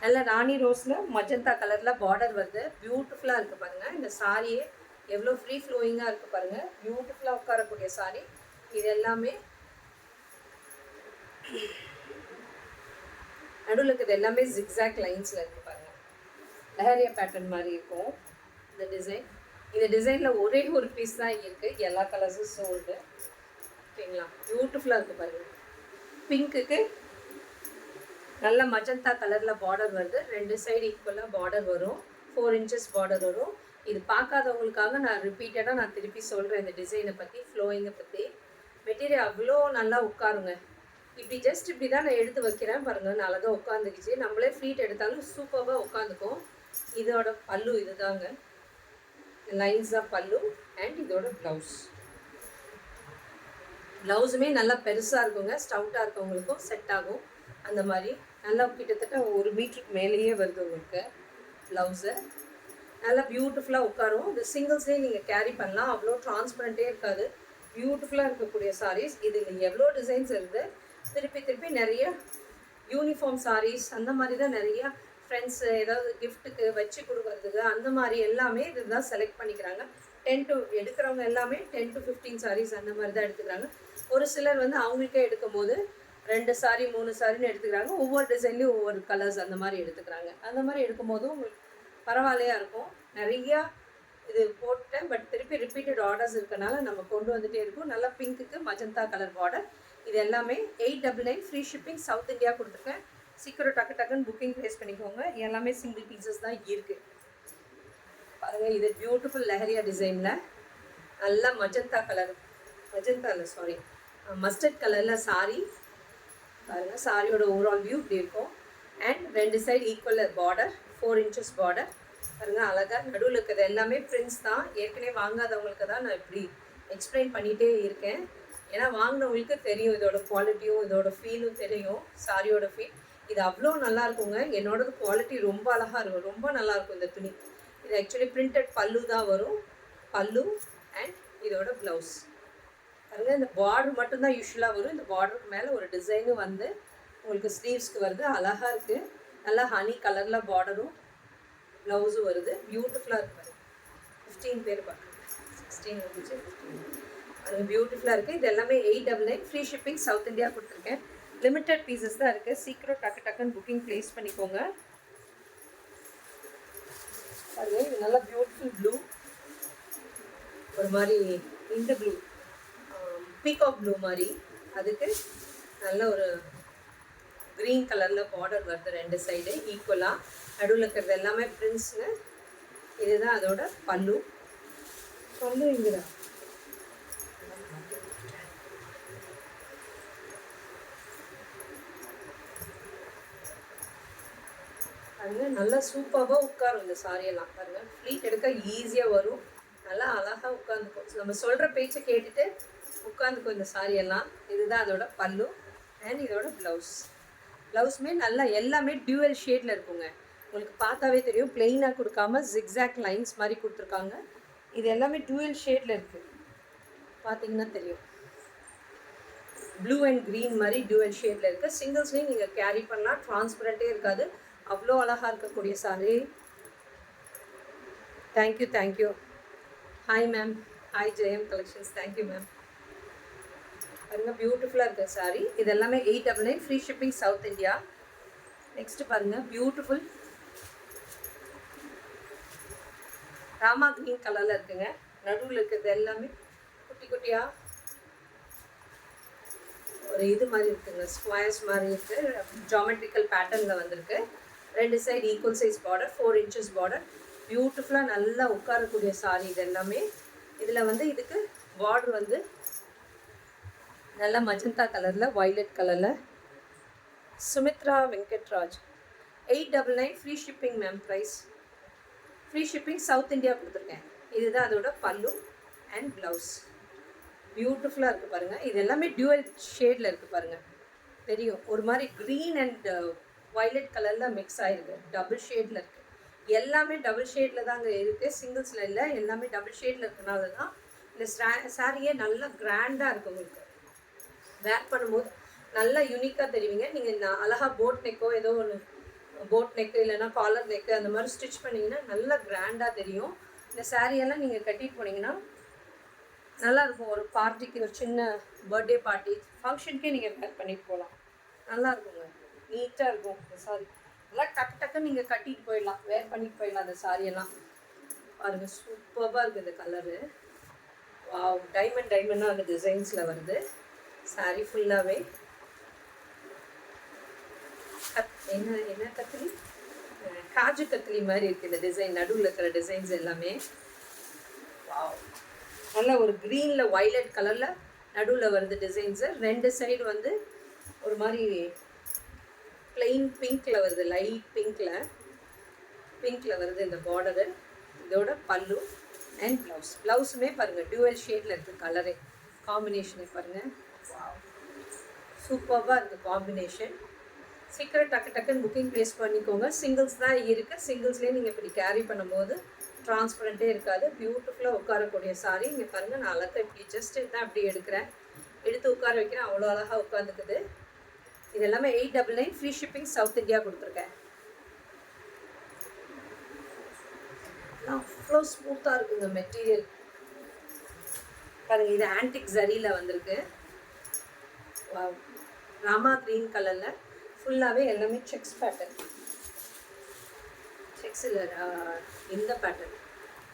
நல்ல ராணி ரோஸில் மஜந்தா கலரில் பார்டர் வருது. பியூட்டிஃபுல்லாக இருக்குது பாருங்கள். இந்த சாரியே எவ்வளோ ஃப்ரீ ஃப்ளோயிங்காக இருக்குது பாருங்கள். பியூட்டிஃபுல்லாக உட்காரக்கூடிய சாரி. இது எல்லாமே நடுவில் இருக்கிறது எல்லாமே ஜிக்ஸாக் லைன்ஸில் இருக்குது பாருங்கள். லஹரியா பேட்டர்ன் மாதிரி இருக்கும் இந்த டிசைன். இந்த டிசைனில் ஒரே ஒரு பீஸ் தான் இருக்குது. எல்லா கலர்ஸும் சோல்டு. ஓகேங்களா? பியூட்டிஃபுல்லாக இருக்குது பாருங்கள். பிங்க்குக்கு நல்ல மஜந்தா கலரில் பார்டர் வருது. 2 சைடு ஈக்குவலாக பார்டர் வரும். 4 inches பார்டர் வரும். இது பார்க்காதவங்களுக்காக நான் ரிப்பீட்டடாக திருப்பி சொல்கிறேன் இந்த டிசைனை பற்றி, ஃப்ளோயிங்கை பற்றி. மெட்டீரியல் அவ்வளோ நல்லா உட்காருங்க. இப்படி ஜஸ்ட் இப்படி தான் நான் எடுத்து வைக்கிறேன் பாருங்கள். நல்லா தான் உட்காந்துக்குச்சு. நம்மளே ஃப்ளீட் எடுத்தாலும் சூப்பராக உட்காந்துக்கும். இதோட பல்லு இது தாங்க. லைன்ஸ் தான் பல்லு. அண்ட் இதோட ப்ளவுஸ். ப்ளவுஸுமே நல்லா பெருசாக இருக்குங்க. ஸ்டவுட்டாக இருக்கவங்களுக்கும் செட் ஆகும். அந்த மாதிரி நல்லா கிட்டத்தட்ட 1 மீட்டருக்கு மேலேயே வருது உங்களுக்கு ப்ளவுஸு. நல்லா பியூட்டிஃபுல்லாக உட்காரும். இந்த சிங்கிள்ஸ்லேயே நீங்கள் கேரி பண்ணலாம். அவ்வளோ டிரான்ஸ்பரண்ட்டே இருக்காது. பியூட்டிஃபுல்லாக இருக்கக்கூடிய சாரீஸ். இதில் எவ்வளோ டிசைன்ஸ் இருக்குது. திருப்பி நிறைய யூனிஃபார்ம் சாரீஸ் அந்த மாதிரி தான் நிறையா ஃப்ரெண்ட்ஸு ஏதாவது கிஃப்ட்டுக்கு வச்சு கொடுக்குறதுக்கு அந்த மாதிரி எல்லாமே இது தான் செலக்ட் பண்ணிக்கிறாங்க. எடுக்கிறவங்க எல்லாமே 10 to 15 சாரீஸ் அந்த மாதிரி தான் எடுத்துக்கிறாங்க. ஒரு சிலர் அவங்களுக்கே எடுக்கும் போது 2 சாரி 3 சாரின்னு எடுத்துக்கிறாங்க. ஒவ்வொரு டிசைன்லேயும் ஒவ்வொரு கலர்ஸ் அந்த மாதிரி எடுத்துக்கிறாங்க. அந்த மாதிரி எடுக்கும்போதும் உங்களுக்கு பரவாயில்லையாக இருக்கும். நிறையா இது போட்டேன். பட் திருப்பி ரிப்பீட்டட் ஆர்டர்ஸ் இருக்கனால நம்ம கொண்டு வந்துகிட்டே இருக்கோம். நல்லா பிங்க்குக்கு மஜந்தா கலர் பார்டர். இது எல்லாமே 899 ஃப்ரீ ஷிப்பிங். சவுத் இந்தியா கொடுத்துருக்கேன். சீக்கிரம் டக்குன்னு புக்கிங் ப்ளேஸ் பண்ணிக்கோங்க. எல்லாமே சிங்கிள் பீசஸ் தான் இருக்குது பாருங்கள். இது பியூட்டிஃபுல் லஹரியா டிசைனில் நல்லா மஸ்டர்ட் கலரில் சாரி பாருங்கள். சாரியோட ஓவரால் வியூ இப்படி இருக்கும். And 2 side equal border. 4 inches border பாருங்கள். அழகாக நடுவில் இருக்கிறது எல்லாமே பிரிண்ட்ஸ் தான். ஏற்கனவே வாங்காதவங்களுக்கு தான் நான் இப்படி எக்ஸ்பிளைன் பண்ணிகிட்டே இருக்கேன். ஏன்னா வாங்கினவங்களுக்கு தெரியும் இதோட குவாலிட்டியும் இதோட ஃபீலும் தெரியும். சாரியோட ஃபீல் இது அவ்வளோ நல்லா இருக்குங்க. என்னோடது குவாலிட்டி ரொம்ப அழகாக இருக்கும். ரொம்ப நல்லாயிருக்கும் இந்த துணி. இது ஆக்சுவலி பிரிண்டட் பல்லு தான் வரும். பல்லு அண்ட் இதோட ப்ளவுஸ் பாருங்கள். இந்த பார்டர் மட்டும்தான் யூஸ்வலாக வரும். இந்த பார்டருக்கு மேலே ஒரு டிசைனும் உங்களுக்கு ஸ்லீவ்ஸ்க்கு வருது. அழகாக இருக்குது. நல்லா ஹனி கலரில் பார்டரும் ப்ளவுஸும் வருது. பியூட்டிஃபுல்லாக இருக்குது. 15 பேர் பார்க்குறேன். 16 வந்துச்சு. 15 அது பியூட்டிஃபுல்லாக இருக்குது. இது எல்லாமே 899 ஃப்ரீ ஷிப்பிங். சவுத் இந்தியா கொடுத்துருக்கேன். லிமிட்டட் பீசஸ் தான் இருக்குது. சீக்கிரம் டக்குன்னு புக்கிங் ப்ளேஸ் பண்ணிக்கோங்க. பாருங்கள். இது நல்லா பியூட்டிஃபுல் ப்ளூ. ஒரு மாதிரி இந்த ப்ளூ பீகாக் ப்ளூ மாதிரி. அதுக்கு நல்ல ஒரு க்ரீன் கலரில் பார்டர் வருது 2 சைடு ஈக்குவலாக. நடுவில் இருக்கிறது எல்லாமே பிரிண்ட்ஸுங்க. இதுதான் அதோட பல்லு. இங்கே தான் பாருங்கள். நல்லா சூப்பராக உட்காரும் இந்த சாரியெல்லாம் பாருங்கள். ஃப்ளீட் எடுக்க ஈஸியாக வரும். நல்லா அழகாக உட்காந்துக்கும். நம்ம சொல்கிற பேச்சை கேட்டுட்டு உட்காந்துக்கும் இந்த சாரியெல்லாம். இதுதான் அதோட பல்லு அண்ட் இதோட ப்ளவுஸுமே நல்லா எல்லாமே டியூவல் ஷேடில் இருக்குங்க. உங்களுக்கு பார்த்தாவே தெரியும். பிளெயினாக கொடுக்காம ஜிக்ஸாக் லைன்ஸ் மாதிரி கொடுத்துருக்காங்க. இது எல்லாமே டியூவல் ஷேடில் இருக்குது. பார்த்தீங்கன்னா தெரியும். ப்ளூ அண்ட் க்ரீன் மாதிரி டியூவல் ஷேடில் இருக்குது. சிங்கிள்ஸ்லேயும் நீங்கள் கேரி பண்ணலாம். டிரான்ஸ்பரண்ட்டே இருக்காது. அவ்வளோ அழகாக இருக்கக்கூடிய sari. Thank you. Hi ma'am. Hi Jayam collections. Thank you ma'am. பாருங்கள். பியூட்டிஃபுல்லாக இருக்குது சாரி. இது எல்லாமே 899 free shipping south India. Next பாருங்கள். பியூட்டிஃபுல் ராமா க்ரீன் கலரில் இருக்குங்க. நடுவில் இருக்கிறது எல்லாமே குட்டியாக ஒரு இது மாதிரி இருக்குங்க. ஸ்கொயர்ஸ் மாதிரி இருக்குது. ஜாமெட்ரிக்கல் பேட்டர்னில் வந்திருக்கு. 2 side equal size border. 4 inches border. பியூட்டிஃபுல்லாக நல்லா உட்காரக்கூடிய சாரி இது எல்லாமே. இதில் இதுக்கு பார்டர் நல்லா மஜந்தா கலரில் வயலட் கலரில். Sumitra Venkatraj. 899 free shipping ma'am. Price free shipping. South India கொடுத்துருக்கேன். இதுதான் அதோட பல்லு அண்ட் ப்ளவுஸ். பியூட்டிஃபுல்லாக இருக்குது பாருங்கள். இது எல்லாமே டியூவல் ஷேடில் இருக்குது பாருங்கள். தெரியும். ஒரு மாதிரி க்ரீன் அண்ட் வயலட் கலரில் மிக்ஸ் ஆகிருக்கு. டபுள் ஷேடில் இருக்குது. எல்லாமே டபுள் ஷேடில் தாங்க இருக்குது. சிங்கிள்ஸில் இல்லை. எல்லாமே டபுள் ஷேடில் இருக்கிறனால தான் இந்த சாரியே நல்லா கிராண்டாக இருக்குது. உங்களுக்கு வேர் பண்ணும்போது நல்லா யூனிக்காக தெரிவிங்க. நீங்கள் அழகாக போட் நெக்கோ ஏதோ ஒன்று போட் நெக்கு இல்லைன்னா காலர் நெக்கு அந்த மாதிரி ஸ்டிச் பண்ணிங்கன்னா நல்லா கிராண்டாக தெரியும். இந்த சாரியெல்லாம் நீங்கள் கட்டிட்டு போனீங்கன்னா நல்லாயிருக்கும். ஒரு பார்ட்டிக்கு, ஒரு சின்ன பர்த்டே பார்ட்டி ஃபங்க்ஷனுக்கே நீங்கள் வேர் பண்ணிட்டு போகலாம். நல்லா இருக்குங்க, நீட்டாக இருக்கும் இந்த சாரி. எல்லாம் டக்கு டக்குன்னு நீங்கள் கட்டிட்டு போயிடலாம், வேர் பண்ணிட்டு போயிடலாம். அந்த சாரியெல்லாம் பாருங்கள், சூப்பராக இருக்குது இந்த கலரு. வாவ், டைமண்டாக அந்த டிசைன்ஸில் வருது சாரி ஃபுல்லாகவே. என்ன என்ன கத்திரி, காஜு கத்திரி மாதிரி இருக்குது இந்த டிசைன். நடுவில் இருக்கிற டிசைன்ஸ் எல்லாமே வாவ், நல்ல ஒரு க்ரீனில் வைலட் கலரில் நடுவில் வருது டிசைன்ஸு. 2 சைடு வந்து ஒரு மாதிரி பிளெயின் பிங்க்கில் வருது, லைட் பிங்க்கில் வருது இந்த பார்டரு. இதோட பல்லு அண்ட் ப்ளவுஸுமே பாருங்கள் டியூவல் ஷேடில் இருக்குது கலரே. காம்பினேஷனை பாருங்கள், சூப்பராக இருக்குது காம்பினேஷன். சீக்கிரம் டக்குன்னு புக்கிங் ப்ளேஸ் பண்ணிக்கோங்க. சிங்கிள்ஸ் தான் இருக்குது. சிங்கிள்ஸ்லேயே நீங்கள் இப்படி கேரி பண்ணும்போது டிரான்ஸ்பரண்ட்டே இருக்காது. பியூட்டிஃபுல்லாக உட்காரக்கூடிய சாரி. இங்கே பாருங்கள், நான் அழகாக இப்படி ஜஸ்ட் தான் அப்படி எடுத்து உட்கார வைக்கிறேன். அவ்வளோ அழகாக உட்காந்துக்குது. இது எல்லாமே 899 ஃப்ரீ ஷிப்பிங், சவுத் இந்தியா கொடுத்துருக்கேன். அவ்வளோ ஸ்மூத்தாக இருக்குங்க மெட்டீரியல் பாருங்கள். இது ஆன்டிக் ஜரியில் வந்திருக்கு. ராமா க்ரீன் கலரில் ஃபுல்லாகவே எல்லாமே செக்ஸ் பேட்டர்ன். செக்ஸில் இந்த பேட்டர்ன்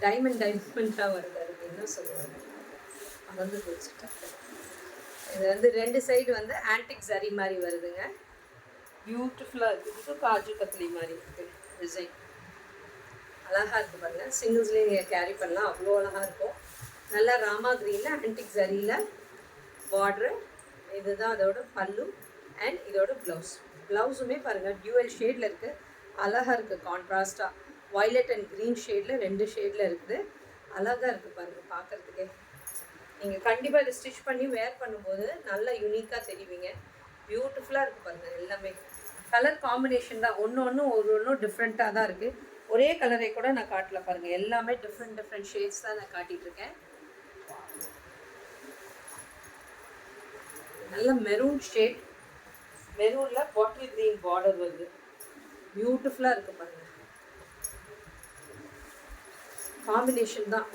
டைமண்டாக வருது. அதுக்கு என்ன சொல்லுவாங்க, மறந்து போச்சுட்டேன். இது வந்து 2 சைடு வந்து ஆன்டிக் ஜரி மாதிரி வருதுங்க. பியூட்டிஃபுல்லாக இருக்குது. இது காஜு கத்லி மாதிரி இருக்குது டிசைன். அழகாக இருக்குது பாருங்கள். சிங்கிள்ஸ்லேயே நீங்கள் கேரி பண்ணலாம், அவ்வளோ அழகாக இருக்கும். நல்லா ராமா க்ரீனில் ஆன்டிக் ஜரியில் பார்ட்ரு. இதுதான் அதோட பல்லு அண்ட் இதோட ப்ளவுஸுமே பாருங்கள் டியூவல் ஷேடில் இருக்குது. அழகாக இருக்குது கான்ட்ராஸ்ட்டாக. வைலட் அண்ட் க்ரீன் ஷேடில் 2 ஷேடில் இருக்குது. அழகாக இருக்குது பாருங்கள் பார்க்குறதுக்கே. நீங்கள் கண்டிப்பாக இதை ஸ்டிச் பண்ணி வேர் பண்ணும்போது நல்லா யூனிக்காக தெரிவிங்க. பியூட்டிஃபுல்லாக இருக்குது பாருங்கள். எல்லாமே கலர் காம்பினேஷன் தான், ஒன்று டிஃப்ரெண்ட்டாக தான் இருக்குது. ஒரே கலரை கூட நான் காட்டல பாருங்கள். எல்லாமே டிஃப்ரெண்ட் ஷேட்ஸ் தான் நான் காட்டிகிட்ருக்கேன். நல்ல மெரூன் ஷேட், மெரூனில் பாட்டில் க்ரீன் பார்டர் வருது. பியூட்டிஃபுல்லாக இருக்குது பாருங்கள். காம்பினேஷன் தான்.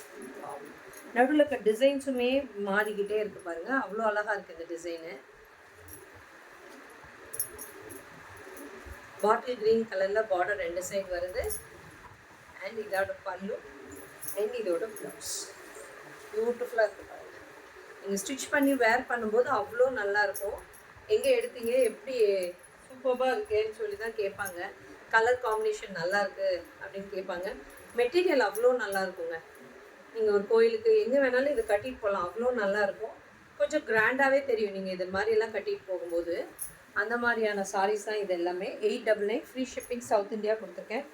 நடுவில் இருக்க டிசைன்ஸுமே மாறிக்கிட்டே இருக்குது பாருங்கள். அவ்வளோ அழகாக இருக்குது இந்த டிசைனு. பாட்டில் க்ரீன் கலரில் பார்டர் 2 சைடு வருது. அண்ட் இதோட பல்லு அண்ட் இதோட ப்ளவுஸ். பியூட்டிஃபுல்லாக இருக்குது பாருங்கள். நீங்கள் ஸ்டிச் பண்ணி வேர் பண்ணும்போது அவ்வளோ நல்லாயிருக்கும். எங்கே எடுத்தீங்க, எப்படி சூப்பராக இருக்கேன்னு சொல்லி தான் கேட்பாங்க. கலர் காம்பினேஷன் நல்லாயிருக்கு அப்படின்னு கேட்பாங்க. மெட்டீரியல் அவ்வளோ நல்லா இருக்குங்க. நீங்கள் ஒரு கோயிலுக்கு எங்கே வேணாலும் இதை கட்டிட்டு போகலாம், அவ்வளோ நல்லாயிருக்கும். கொஞ்சம் கிராண்டாகவே தெரியும் நீங்கள் இது மாதிரியெல்லாம் கட்டிட்டு போகும்போது. அந்த மாதிரியான சாரீஸ் தான் இது எல்லாமே. 899 ஃப்ரீ ஷிப்பிங், சவுத் இந்தியா கொடுத்துருக்கேன்.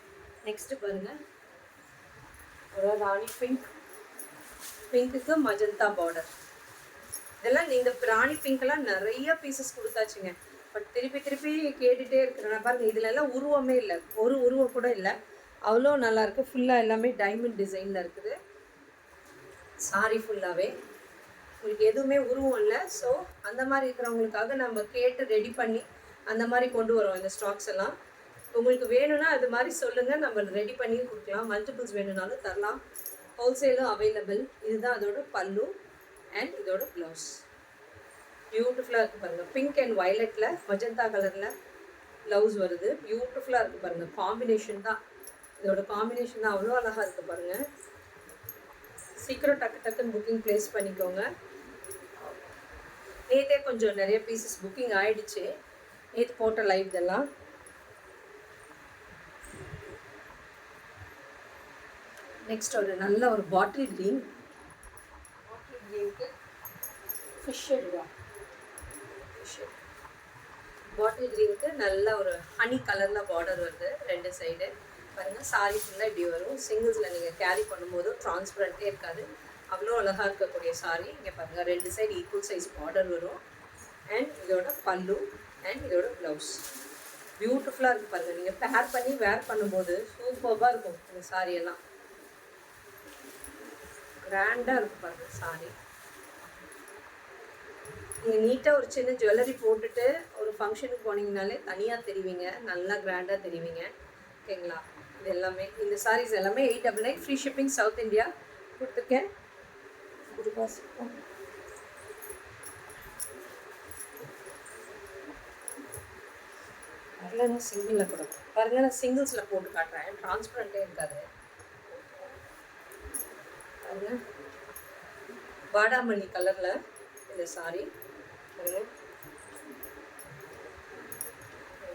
நெக்ஸ்ட்டு பாருங்கள், ஒரு ராணி பிங்க்குக்கு மஜந்தா பார்டர். இதெல்லாம் நீங்கள் ராணி பிங்க்கெல்லாம் நிறைய பீசஸ் கொடுத்தாச்சுங்க. பட் திருப்பி கேட்டுகிட்டே இருக்கிறேன் பாருங்கள். இதிலெல்லாம் உருவமே இல்லை, ஒரு உருவம் கூட இல்லை. அவ்வளோ நல்லாயிருக்கு. ஃபுல்லாக எல்லாமே டைமண்ட் டிசைனில் இருக்குது சாரி ஃபுல்லாகவே. உங்களுக்கு எதுவுமே உருவம் இல்லை. ஸோ அந்த மாதிரி இருக்கிறவங்களுக்காக நம்ம கேட்டு ரெடி பண்ணி அந்த மாதிரி கொண்டு வரோம் இந்த ஸ்டாக்ஸ் எல்லாம். உங்களுக்கு வேணும்னா அது மாதிரி சொல்லுங்கள், நம்ம ரெடி பண்ணி கொடுக்கலாம். மல்டிபிள்ஸ் வேணும்னாலும் தரலாம், ஹோல்சேலும் அவைலபிள். இதுதான் அதோட பல்லு அண்ட் இதோட ப்ளவுஸ். பியூட்டிஃபுல்லாக இருக்குது பாருங்கள். பிங்க் அண்ட் வயலட்டில் மஜந்தா கலரில் ப்ளவுஸ் வருது. பியூட்டிஃபுல்லாக இருக்குது பாருங்கள். காம்பினேஷன் தான், இதோட காம்பினேஷன் தான் அவ்வளோ அழகாக இருக்குது பாருங்கள். சீக்கிரம் டக்குன்னு புக்கிங் ப்ளேஸ் பண்ணிக்கோங்க. நேற்றே கொஞ்சம் நிறைய பீசஸ் புக்கிங் ஆகிடுச்சு. நேற்று போட்ட லைவ் இதெல்லாம். நெக்ஸ்ட் ஒரு நல்ல ஒரு பாட்டில் க்ரீனுக்கு ஃபிஷ் பாட்டில் க்ரீனுக்கு நல்ல ஒரு ஹனி கலரில் பார்டர் வருது 2 சைடு பாருங்கள். சாரி ஃபுல்லாக இப்படி வரும். சிங்கிள்ஸில் நீங்கள் கேரி பண்ணும்போது டிரான்ஸ்பரண்ட்டே இருக்காது, அவ்வளோ அழகாக இருக்கக்கூடிய சாரி. இங்கே பாருங்கள், 2 சைடு ஈக்குவல் சைஸ் பார்டர் வரும். அண்ட் இதோட பல்லு அண்ட் இதோட ப்ளவுஸ். பியூட்டிஃபுல்லாக இருக்குது பாருங்கள். நீங்கள் பேர் பண்ணி வேர் பண்ணும்போது சூப்பராக இருக்கும் இந்த சாரியெல்லாம். கிராண்டாக இருக்குது பாருங்கள் சாரி. நீங்கள் நீட்டாக ஒரு சின்ன ஜுவல்லரி போட்டுட்டு ஒரு ஃபங்க்ஷனுக்கு போனீங்கனாலே தனியாக தெரிவிங்க, நல்லா கிராண்டாக தெரிவிங்க. ஓகேங்களா? இது எல்லாமே இந்த சாரீஸ் எல்லாமே 899 ஃப்ரீ ஷிப்பிங் சவுத் இந்தியா கொடுத்துருக்கேன். வரலன்னா சிங்கிளில் கொடுக்கும் பாருங்க. நான் சிங்கிள்ஸில் போட்டு காட்டுறேன், டிரான்ஸ்பரண்ட்டே இருக்காது பாருங்க. வாடாமல்லி கலரில் இந்த சாரி பாருங்க.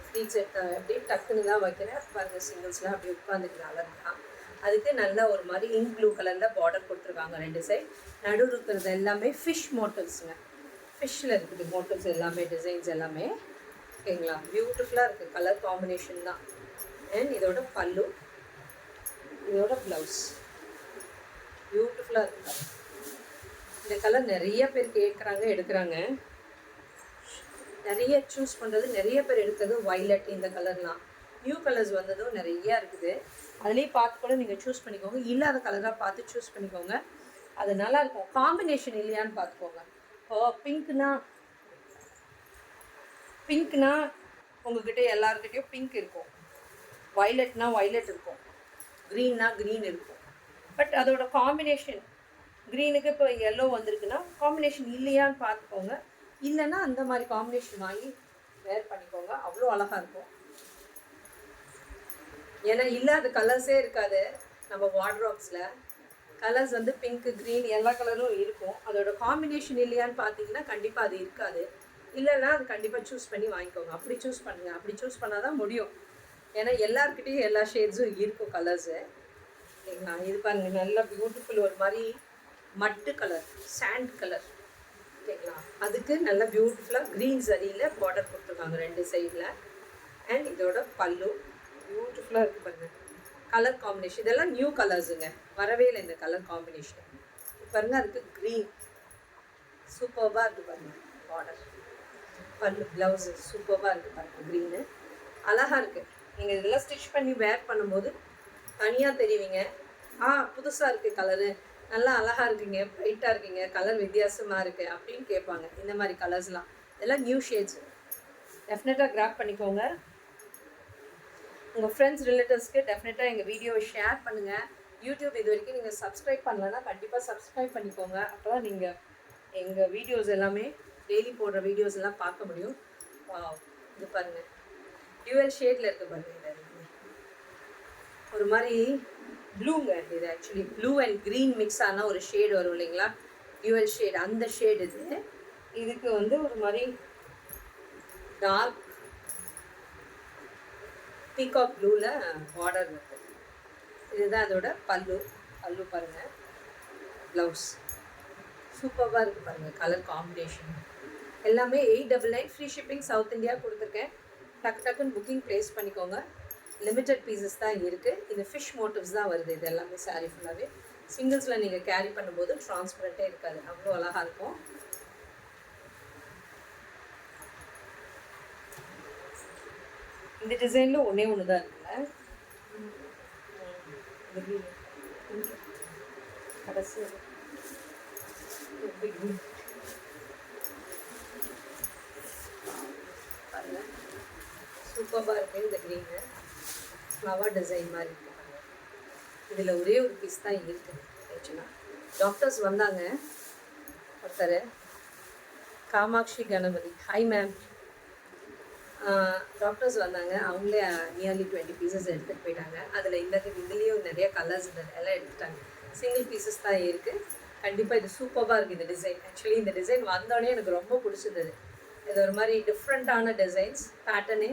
ஃப்ரீ செட் அப்படியே டக்குன்னு தான் வைக்கிறேன் பாருங்கள். சிங்கிள்ஸ்லாம் அப்படியே உட்காந்துக்கலாம் அழகா. அதுக்கு நல்லா ஒரு மாதிரி இங்க் ப்ளூ கலரில் பார்டர் கொடுத்துருக்காங்க 2 சைட். நடுவில் இருக்கிறது எல்லாமே ஃபிஷ் மோட்டிவ்ஸுங்க. ஃபிஷ்ஷில் இருக்குது மோட்டிவ்ஸ் எல்லாமே, டிசைன்ஸ் எல்லாமே. ஓகேங்களா? பியூட்டிஃபுல்லாக இருக்குது, கலர் காம்பினேஷன் தான். அண்ட் இதோட பல்லு, இதோட ப்ளவுஸ் பியூட்டிஃபுல்லாக இருக்குது. இந்த கலர் நிறைய பேர் கேட்குறாங்க, எடுக்கிறாங்க. நிறைய சூஸ் பண்ணுறது, நிறைய பேர் எடுக்கிறது வைலட். இந்த கலர்லாம் நியூ கலர்ஸ் வந்ததும் நிறையா இருக்குது. அதுலேயே பார்த்து கூட நீங்கள் சூஸ் பண்ணிக்கோங்க. இல்லாத கலராக பார்த்து சூஸ் பண்ணிக்கோங்க, அது நல்லாயிருக்கும். காம்பினேஷன் இல்லையான்னு பார்த்துக்கோங்க. இப்போது பிங்க்னா உங்கள்கிட்ட எல்லாருக்கிட்டையும் பிங்க் இருக்கும், வைலட்னா வைலட் இருக்கும், க்ரீன்னா க்ரீன் இருக்கும். பட் அதோட காம்பினேஷன், க்ரீனுக்கு இப்போ எல்லோ வந்திருக்குன்னா காம்பினேஷன் இல்லையான்னு பார்த்துக்கோங்க. இல்லைன்னா அந்த மாதிரி காம்பினேஷன் வாங்கி வேர் பண்ணிக்கோங்க, அவ்வளோ அழகாக இருக்கும். ஏன்னா இல்லாத கலர்ஸே இருக்காது நம்ம வார்ட்ரோப்ஸில். கலர்ஸ் வந்து பிங்க்கு, க்ரீன் எல்லா கலரும் இருக்கும். அதோட காம்பினேஷன் இல்லையான்னு பார்த்தீங்கன்னா கண்டிப்பாக அது இருக்காது. இல்லைன்னா அது கண்டிப்பாக சூஸ் பண்ணி வாங்கிக்கோங்க. அப்படி சூஸ் பண்ணுங்கள், அப்படி சூஸ் பண்ணால் தான் முடியும். ஏன்னா எல்லாருக்கிட்டையும் எல்லா ஷேட்ஸும் இருக்கும் கலர்ஸு. சரிங்களா? இது பாருங்கள், நல்லா பியூட்டிஃபுல் ஒரு மாதிரி மட்டு கலர், சாண்ட் கலர். ஓகேங்களா? அதுக்கு நல்லா பியூட்டிஃபுல்லாக க்ரீன் சரியில் பார்டர் கொடுத்துருக்காங்க 2 சைடில். அண்ட் இதோட பல்லு பியூட்டிஃபுல்லாக இருக்குது பாருங்கள். கலர் காம்பினேஷன் இதெல்லாம் நியூ கலர்ஸுங்க, வரவே இல்லை இந்த கலர் காம்பினேஷன். பாருங்கள், அதுக்கு க்ரீன் சூப்பர்பாக இருக்குது பாருங்கள். பார்டர், பல்லு, ப்ளவுஸு சூப்பர்பாக இருக்குது பாருங்கள். க்ரீனு அழகாக இருக்குது. நீங்கள் இதெல்லாம் ஸ்டிச் பண்ணி வேர் பண்ணும்போது தனியாக தெரிவிங்க. புதுசாக இருக்குது கலரு, நல்லா அழகாக இருக்குங்க, ப்ரைட்டாக இருக்குங்க, கலர் வித்தியாசமாக இருக்குது அப்படின்னு கேட்பாங்க. இந்த மாதிரி கலர்ஸ்லாம் இதெல்லாம் நியூ ஷேட்ஸ். டெஃபினட்டாக கிராப் பண்ணிக்கோங்க. உங்கள் ஃப்ரெண்ட்ஸ், ரிலேட்டிவ்ஸ்க்கு டெஃபினட்டாக எங்கள் வீடியோவை ஷேர் பண்ணுங்கள். யூடியூப் இது வரைக்கும் நீங்கள் சப்ஸ்கிரைப் பண்ணலன்னா கண்டிப்பாக சப்ஸ்கிரைப் பண்ணிக்கோங்க. அப்போ தான் நீங்கள் எங்கள் வீடியோஸ் எல்லாமே, டெய்லி போடுற வீடியோஸ் எல்லாம் பார்க்க முடியும். இது பாருங்கள், டியூவல் ஷேடில் இருக்குது பாருங்கள். இது ஒரு மாதிரி ப்ளூங்க. இது actually blue and green mix ஆனால் ஒரு ஷேடு வரும் இல்லைங்களா, டியூவல் ஷேடு, அந்த ஷேடு இது. இதுக்கு வந்து ஒரு மாதிரி டார்க் பீகாக் ப்ளூவில் பார்டர் இருக்குது. இதுதான் அதோட பல்லு. பல்லு பாருங்கள், ப்ளவுஸ் சூப்பராக இருக்குது பாருங்கள். கலர் காம்பினேஷன் எல்லாமே 899 ஃப்ரீ ஷிப்பிங் சவுத் இந்தியா கொடுத்துருக்கேன். டக்குன்னு புக்கிங் ப்ளேஸ் பண்ணிக்கோங்க. லிமிட்டட் பீசஸ் தான் இருக்குது. இந்த ஃபிஷ் மோட்டிவ்ஸ் தான் வருது. இது எல்லாமே சாரீ ஃபுல்லாகவே சிங்கிள்ஸில் நீங்கள் கேரி பண்ணும்போது ட்ரான்ஸ்பரண்ட்டே இருக்காது, அவ்வளோ அழகாக இருக்கும். இந்த டிசைனில் ஒன்றே ஒன்று தான் இருக்குல்ல, கடைசி பாருங்கள், சூப்பராக இருக்குது. இந்த க்ரீனு ஃப்ளவர் டிசைன் மாதிரி இருக்குது. இதில் ஒரே ஒரு பீஸ் தான் இருக்குது. ஆக்சுவலாக டாக்டர்ஸ் வந்தாங்க ஒருத்தர், Kamakshi Ganapathi. Hi ma'am. Doctors வந்தாங்க, அவங்களே நியர்லி 20 பீசஸ் எடுத்துகிட்டு போயிட்டாங்க. அதில் இதுலேயும் நிறைய கலர்ஸ் எல்லாம் எடுத்துட்டாங்க. சிங்கிள் பீசஸ் தான் இருக்குது. கண்டிப்பாக இது சூப்பராக இருக்குது இந்த டிசைன். ஆக்சுவலி இந்த டிசைன் வந்தோடனே எனக்கு ரொம்ப பிடிச்சிருந்தது. இது ஒரு மாதிரி டிஃப்ரெண்ட்டான டிசைன்ஸ், பேட்டர்னே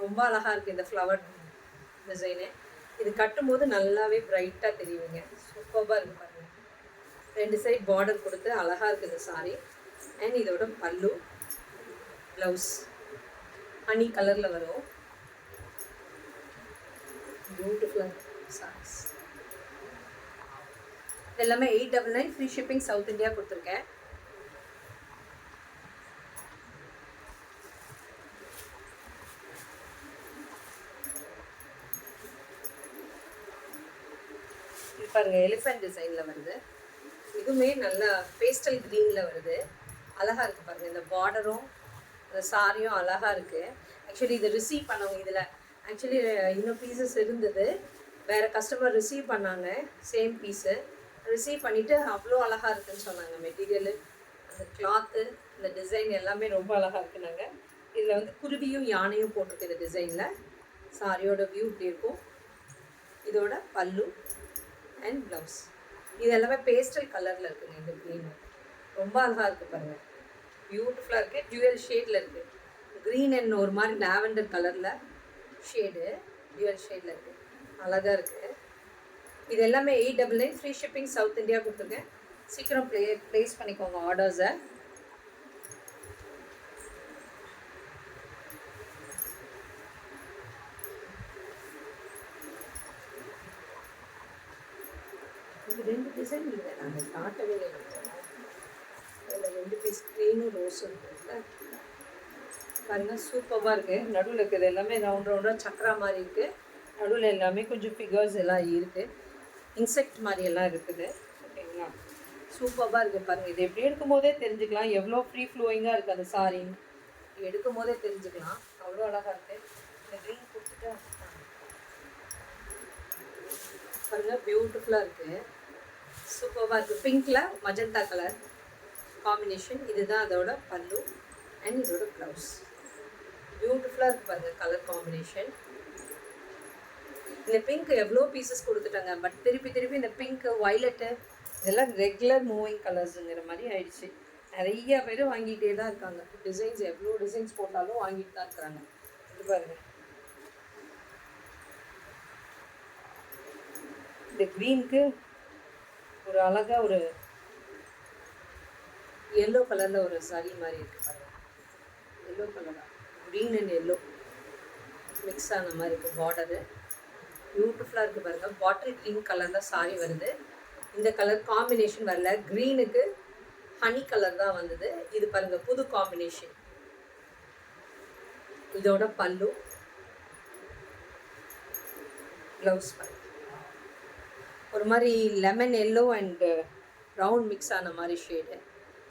ரொம்ப அழகாக இருக்குது. இந்த ஃப்ளவர் டிசைனு இது கட்டும்போது நல்லாவே ப்ரைட்டாக தெரியுங்க. சூப்பராக இருக்குது பாருங்கள். 2 சைட் பார்டர் கொடுத்து அழகாக இருக்குது இந்த சாரீ. அண்ட் இதோட பல்லு, ப்ளவுஸ் ஹனி கலரில் வரும். பியூட்டிஃபுல்லாக சாரீஸ் எல்லாமே 899 ஃப்ரீ ஷிப்பிங் சவுத் இந்தியா கொடுத்துருக்கேன். இது பாருங்கள், எலிஃபென்ட் டிசைனில் வருது. இதுவுமே நல்லா பேஸ்டல் க்ரீனில் வருது. அழகாக இருக்குது பாருங்கள். இந்த பார்டரும் இந்த சாரியும் அழகாக இருக்குது. ஆக்சுவலி இது ரிசீவ் பண்ணவங்க இதில் ஆக்சுவலி இன்னும் பீசஸ் இருந்தது, வேறு கஸ்டமர் ரிசீவ் பண்ணாங்க சேம் பீஸு. ரிசீவ் பண்ணிவிட்டு அவ்வளோ அழகாக இருக்குதுன்னு சொன்னாங்க. மெட்டீரியலு, அந்த கிளாத்து, இந்த டிசைன் எல்லாமே ரொம்ப அழகாக இருக்குனாங்க. இதில் வந்து குருவியும் யானையும் போட்டிருக்கு இந்த டிசைனில். சாரியோட வியூ இப்படி இருக்கும். இதோட பல்லு அண்ட் ப்ளவுஸ் இது எல்லாமே பேஸ்டல் கலரில் இருக்குங்க. இந்த க்ரீன் ரொம்ப அழகாக இருக்குது பாருங்கள், பியூட்டிஃபுல்லாக இருக்குது. டியூவல் ஷேடில் இருக்குது. க்ரீன் அண்ட் ஒரு மாதிரி லாவெண்டர் கலரில் ஷேடு டியூவல் ஷேடில் இருக்குது. அழகாக இருக்குது. இது எல்லாமே 899 ஃப்ரீ ஷிப்பிங் சவுத் இந்தியா கொடுத்துருக்கேன். சீக்கிரம் ப்ளேஸ் பண்ணிக்கோங்க ஆர்டர்ஸை. இது 2 டிசைன் இல்லை, நாங்கள் காட்டவே இல்லை. அதில் 2 பீஸ் க்ரீனும் ரோஸும் இருக்குல்ல பாருங்கள், சூப்பராக இருக்குது. நடுவில் இருக்குது எல்லாமே ரவுண்டாக சக்கரா மாதிரி இருக்குது. நடுவில் எல்லாமே கொஞ்சம் ஃபிகர்ஸ் எல்லாம் இருக்குது, இன்செக்ட் மாதிரி எல்லாம் இருக்குது. ஓகேங்களா, சூப்பராக இருக்குது பாருங்கள். இது எப்படி எடுக்கும் போதே தெரிஞ்சுக்கலாம் எவ்வளோ ஃப்ரீ ஃப்ளோயிங்காக இருக்குது அந்த சாரின்னு. எடுக்கும் போதே தெரிஞ்சுக்கலாம், அவ்வளோ அழகாக இருக்குது. இந்த க்ரீன் கொடுத்துட்டு பாருங்கள், பியூட்டிஃபுல்லாக இருக்குது, சூப்பராக இருக்குது. பிங்க்கில் மஜந்தா கலர் காம்பினேஷன். இதுதான் அதோட பல்லு அண்ட் இதோட ப்ளவுஸ். பியூட்டிஃபுல்லாக இருக்குது பாருங்கள் கலர் காம்பினேஷன். இந்த பிங்க் எவ்வளோ பீசஸ் கொடுத்துட்டாங்க, பட் திருப்பி இந்த பிங்க்கு வைலட்டு இதெல்லாம் ரெகுலர் மூவிங் கலர்ஸுங்கிற மாதிரி ஆயிடுச்சு. நிறைய பேர் வாங்கிட்டே தான் இருக்காங்க. டிசைன்ஸ் எவ்வளோ டிசைன்ஸ் போட்டாலும் வாங்கிட்டு தான் இருக்கிறாங்க. இது பாருங்கள், இந்த க்ரீனுக்கு ஒரு அழகாக ஒரு எல்லோ கலரில் ஒரு சாரி மாதிரி இருக்குது பாருங்கள். எல்லோ கலராக க்ரீன் அண்ட் எல்லோ மிக்ஸ் ஆன மாதிரி இருக்குது. பார்டரு பியூட்டிஃபுல்லாக இருக்குது பாருங்கள். பாட்டில் க்ரீன் கலரில் சாரி வருது. இந்த கலர் காம்பினேஷன் வரல, க்ரீனுக்கு ஹனி கலர் தான் வந்தது. இது பாருங்கள் புது காம்பினேஷன். இதோட பல்லு ப்ளவுஸ் பாருங்கள், ஒரு மாதிரி lemon yellow and brown mix ஆன மாதிரி ஷேடு.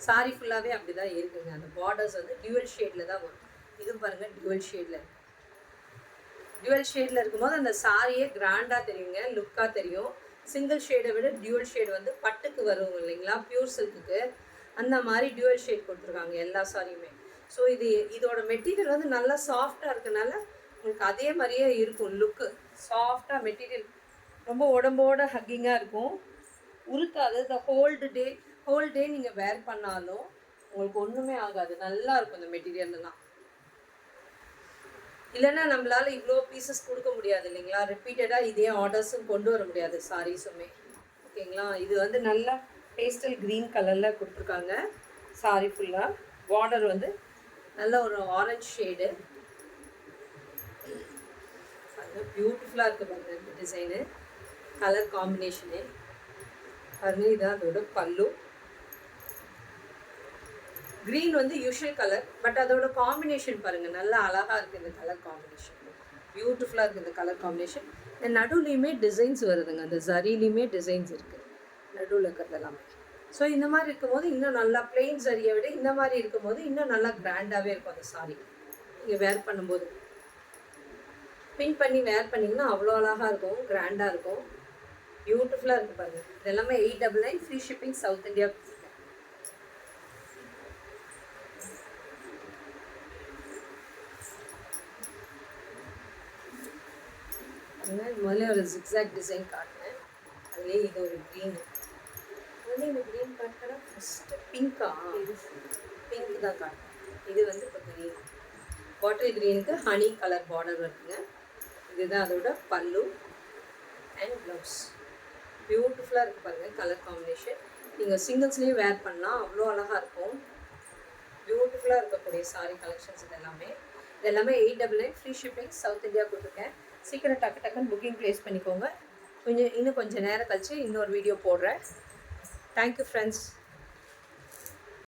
சாரி ஃபுல்லாகவே அப்படி தான் இருக்குங்க. அந்த பார்டர்ஸ் வந்து டியூவல் ஷேடில் தான் வரும். இதுவும் பாருங்கள் டியூவல் ஷேடில் இருக்குது. டியூவல் ஷேடில் இருக்கும்போது அந்த சாரியே கிராண்டாக தெரியுங்க, லுக்காக தெரியும். சிங்கிள் ஷேடை விட டியூவல் ஷேடு வந்து பட்டுக்கு வரும் இல்லைங்களா, பியூர் சில்க்குக்கு. அந்த மாதிரி டியூவல் ஷேட் கொடுத்துருக்காங்க எல்லா சாரியுமே. ஸோ இதோட மெட்டீரியல் வந்து நல்லா சாஃப்டாக இருக்கனால உங்களுக்கு அதே மாதிரியே இருக்கும் லுக்கு. சாஃப்டாக மெட்டீரியல் ரொம்ப உடம்போட ஹக்கிங்காக இருக்கும், உருக்காது. இந்த ஹோல் டே நீங்கள் வேர் பண்ணாலும் உங்களுக்கு ஒன்றுமே ஆகாது, நல்லா இருக்கும் இந்த மெட்டீரியல்லாம். இல்லைன்னா நம்மளால் இவ்வளோ பீசஸ் கொடுக்க முடியாது இல்லைங்களா, ரிப்பீட்டடாக இதே ஆர்டர்ஸும் கொண்டு வர முடியாது சாரீஸுமே. ஓகேங்களா, இது வந்து நல்லா பேஸ்டல் க்ரீன் கலரில் கொடுத்துருக்காங்க சாரி ஃபுல்லாக. பார்டர் வந்து நல்ல ஒரு ஆரஞ்ச் ஷேடு. பியூட்டிஃபுல்லாக இருக்குது பாருங்கள் இந்த டிசைனு, கலர் காம்பினேஷனு பாருங்கள். இதுதான் அதோட பல்லு. க்ரீன் வந்து யூஷுவல் கலர், பட் அதோட காம்பினேஷன் பாருங்கள் நல்லா அழகாக இருக்குது. இந்த கலர் காம்பினேஷன் பியூட்டிஃபுல்லாக இருக்குது. இந்த கலர் காம்பினேஷன் இந்த நடுவுலையுமே டிசைன்ஸ் வருதுங்க, அந்த ஜரிலையுமே டிசைன்ஸ் இருக்குது நடுவில் இருக்கிறது எல்லாமே. ஸோ இந்த மாதிரி இருக்கும்போது இன்னும் நல்லா பிளெயின் ஜரியை விட இந்த மாதிரி இருக்கும்போது இன்னும் நல்லா கிராண்டாகவே இருக்கும் அந்த சாரி. நீங்கள் வேர் பண்ணும்போது பின் பண்ணி வேர் பண்ணிங்கன்னா அவ்வளோ அழகாக இருக்கும், கிராண்டாக இருக்கும், பியூட்டிஃபுல்லாக இருக்குது பாருங்கள். இது எல்லாமே 899 ஃப்ரீ ஷிப்பிங் சவுத் இந்தியா. முதல்ல ஒரு ஜிக்ஸாக் டிசைன் காட்டினேன், அதுலேயே இது ஒரு க்ரீன். அதுலேயே இந்த க்ரீன் காட்டுறா ஃபஸ்ட்டு பிங்க்கா, பிங்க் தான் காட்டுறேன். இது வந்து இப்போ க்ரீன், பாட்டில் க்ரீனுக்கு ஹனி கலர் பார்டர் இருக்குங்க. இதுதான் அதோட பல்லு அண்ட் ப்ளவுஸ். பியூட்டிஃபுல்லாக இருக்குது பாருங்கள் கலர் காம்பினேஷன். நீங்கள் சிங்கிள்ஸ்லேயும் வேர் பண்ணலாம், அவ்வளோ அழகாக இருக்கும். பியூட்டிஃபுல்லாக இருக்கக்கூடிய சாரீ கலெக்ஷன்ஸ் இது எல்லாமே 899 ஃப்ரீ ஷிப்பிங் சவுத் இந்தியா கொடுத்துருக்கேன். சீக்கிரம் டக்குன்னு புக்கிங் ப்ளேஸ் பண்ணிக்கோங்க. இன்னும் கொஞ்சம் நேரம் கழிச்சு இன்னொரு வீடியோ போடுறேன். Thank you friends.